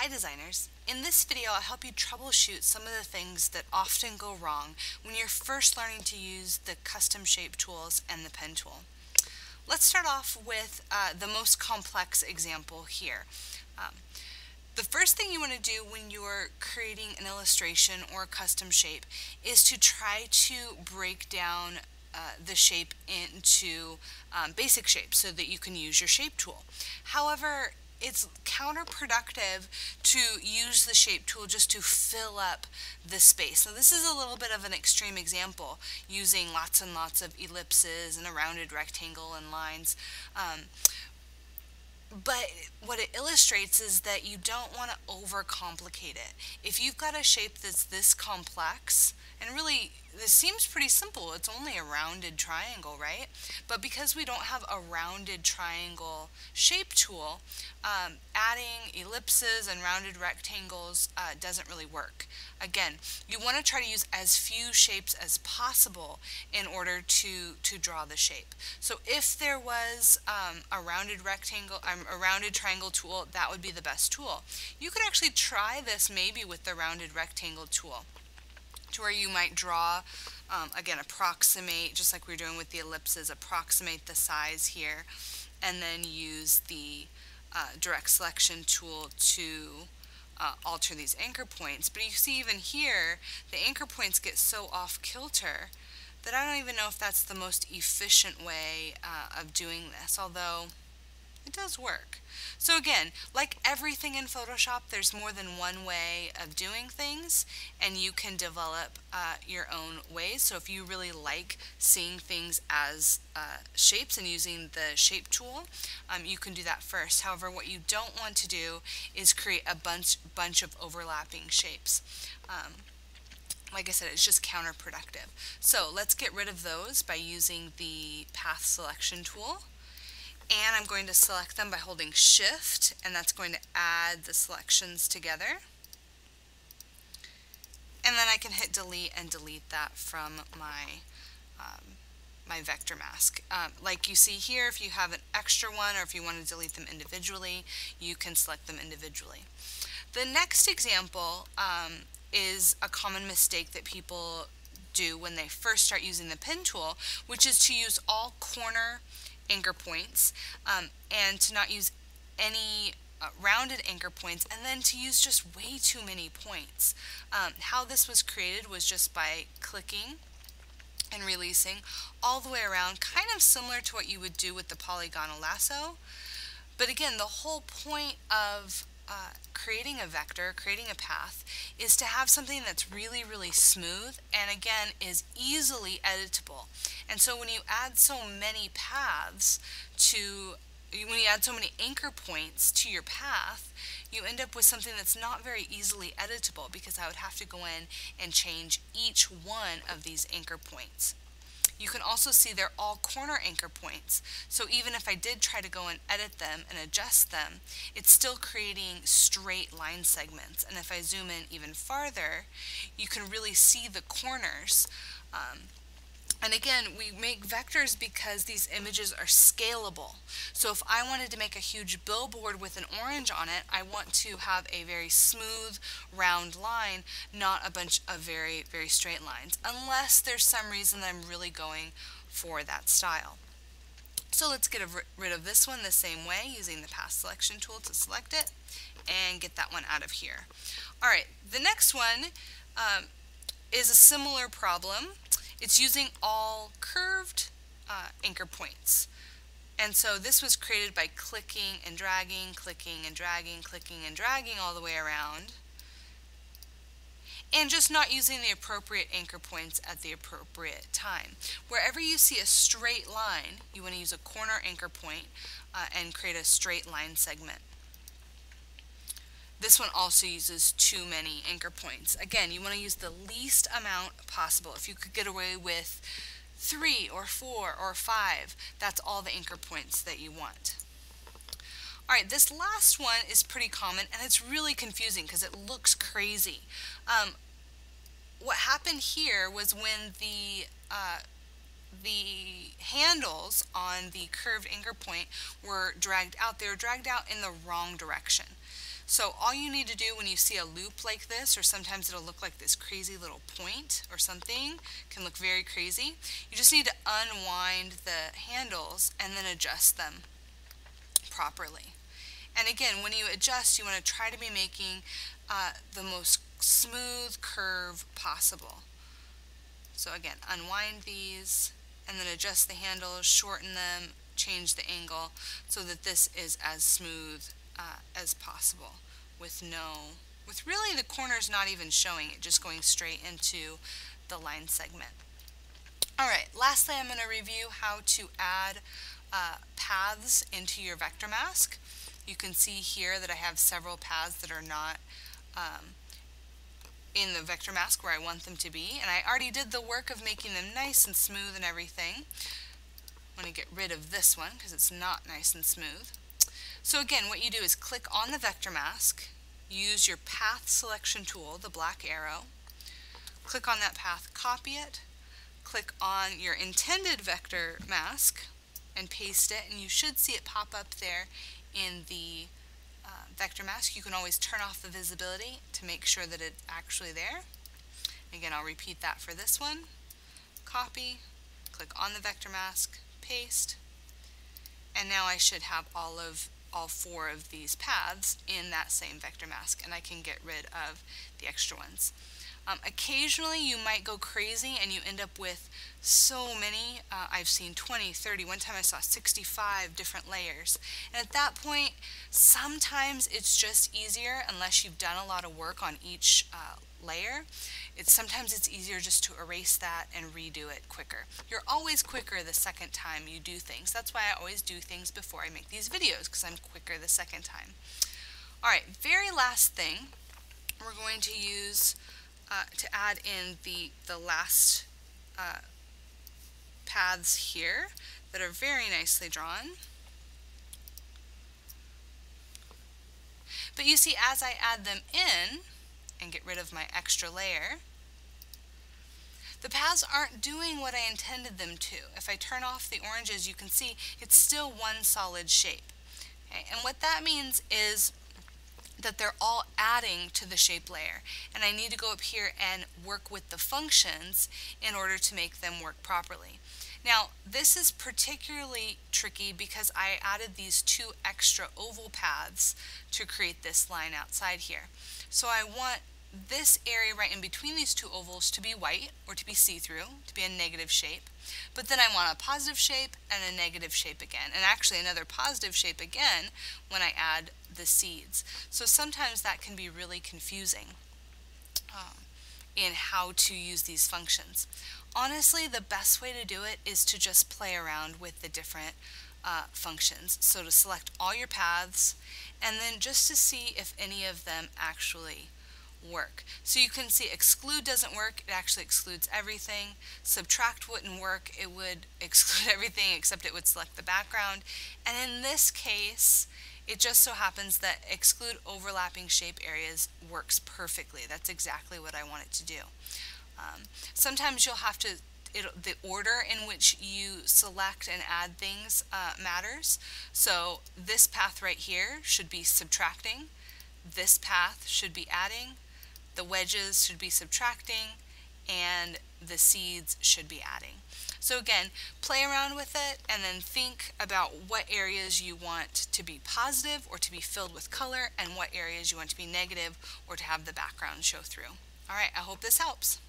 Hi designers! In this video I'll help you troubleshoot some of the things that often go wrong when you're first learning to use the custom shape tools and the pen tool. Let's start off with the most complex example here. The first thing you want to do when you're creating an illustration or a custom shape is to try to break down the shape into basic shapes so that you can use your shape tool. However, it's counterproductive to use the shape tool just to fill up the space. Now this is a little bit of an extreme example, using lots and lots of ellipses and a rounded rectangle and lines. But what it illustrates is that you don't want to overcomplicate it. If you've got a shape that's this complex, and really this seems pretty simple, it's only a rounded triangle, right? But because we don't have a rounded triangle shape tool, adding ellipses and rounded rectangles doesn't really work. Again, you want to try to use as few shapes as possible in order to draw the shape. So if there was a rounded rectangle, a rounded triangle tool, that would be the best tool. You could actually try this maybe with the rounded rectangle tool, to where you might draw, again, approximate, just like we were doing with the ellipses, approximate the size here, and then use the direct selection tool to alter these anchor points. But you see even here, the anchor points get so off kilter that I don't even know if that's the most efficient way of doing this, although it does work. So again, like everything in Photoshop, there's more than one way of doing things, and you can develop your own ways. So if you really like seeing things as shapes and using the shape tool, you can do that first. However, what you don't want to do is create a bunch of overlapping shapes. Like I said, it's just counterproductive. So let's get rid of those by using the path selection tool. And I'm going to select them by holding Shift, and that's going to add the selections together. And then I can hit delete and delete that from my my vector mask. Like you see here, if you have an extra one or if you want to delete them individually, you can select them individually. The next example is a common mistake that people do when they first start using the pen tool, which is to use all corner anchor points and to not use any rounded anchor points, and then to use just way too many points. How this was created was just by clicking and releasing all the way around, kind of similar to what you would do with the polygonal lasso. But again, the whole point of creating a vector, creating a path, is to have something that's really, really smooth and again is easily editable. And so when you add so many paths when you add so many anchor points to your path, you end up with something that's not very easily editable, because I would have to go in and change each one of these anchor points. You can also see they're all corner anchor points, so even if I did try to go and edit them and adjust them, it's still creating straight line segments. And if I zoom in even farther, you can really see the corners. And again, we make vectors because these images are scalable. So if I wanted to make a huge billboard with an orange on it, I want to have a very smooth, round line, not a bunch of very, very straight lines, unless there's some reason that I'm really going for that style. So let's get rid of this one the same way, using the path selection tool to select it and get that one out of here. All right, the next one is a similar problem. It's using all curved anchor points. And so this was created by clicking and dragging, clicking and dragging, clicking and dragging all the way around, and just not using the appropriate anchor points at the appropriate time. Wherever you see a straight line, you want to use a corner anchor point and create a straight line segment. This one also uses too many anchor points. Again, you want to use the least amount possible. If you could get away with 3 or 4 or 5, that's all the anchor points that you want. Alright, this last one is pretty common, and it's really confusing because it looks crazy. What happened here was when the handles on the curved anchor point were dragged out, they were dragged out in the wrong direction. So all you need to do when you see a loop like this, or sometimes it'll look like this crazy little point or something, can look very crazy, you just need to unwind the handles and then adjust them properly. And again, when you adjust, you want to try to be making the most smooth curve possible. So again, unwind these and then adjust the handles, shorten them, change the angle so that this is as smooth as possible with really the corners not even showing it, just going straight into the line segment. Alright, lastly I'm going to review how to add paths into your vector mask. You can see here that I have several paths that are not in the vector mask where I want them to be, and I already did the work of making them nice and smooth and everything. I'm going to get rid of this one because it's not nice and smooth. So again, what you do is click on the vector mask, use your path selection tool, the black arrow, click on that path, copy it, click on your intended vector mask and paste it, and you should see it pop up there in the vector mask. You can always turn off the visibility to make sure that it's actually there. Again, I'll repeat that for this one. Copy, click on the vector mask, paste, and now I should have all four of these paths in that same vector mask, and I can get rid of the extra ones. Occasionally you might go crazy and you end up with so many. I've seen 20, 30, one time I saw 65 different layers, and at that point sometimes it's just easier, unless you've done a lot of work on each layer, sometimes it's easier just to erase that and redo it quicker. You're always quicker the second time you do things. That's why I always do things before I make these videos, because I'm quicker the second time. Alright, very last thing, we're going to use to add in the last paths here that are very nicely drawn. But you see, as I add them in and get rid of my extra layer, the paths aren't doing what I intended them to. If I turn off the oranges, you can see it's still one solid shape. Okay? And what that means is that they're all adding to the shape layer, and I need to go up here and work with the functions in order to make them work properly. Now this is particularly tricky because I added these two extra oval paths to create this line outside here. So I want this area right in between these two ovals to be white, or to be see-through, to be a negative shape, but then I want a positive shape and a negative shape again, and actually another positive shape again when I add the seeds. So sometimes that can be really confusing in how to use these functions. Honestly, the best way to do it is to just play around with the different functions. So to select all your paths and then just to see if any of them actually work. So you can see exclude doesn't work, it actually excludes everything. Subtract wouldn't work, it would exclude everything except it would select the background. And in this case, it just so happens that exclude overlapping shape areas works perfectly. That's exactly what I want it to do. Sometimes you'll have to, the order in which you select and add things matters. So this path right here should be subtracting, this path should be adding, the wedges should be subtracting, and the seeds should be adding. So again, play around with it and then think about what areas you want to be positive or to be filled with color, and what areas you want to be negative or to have the background show through. Alright, I hope this helps.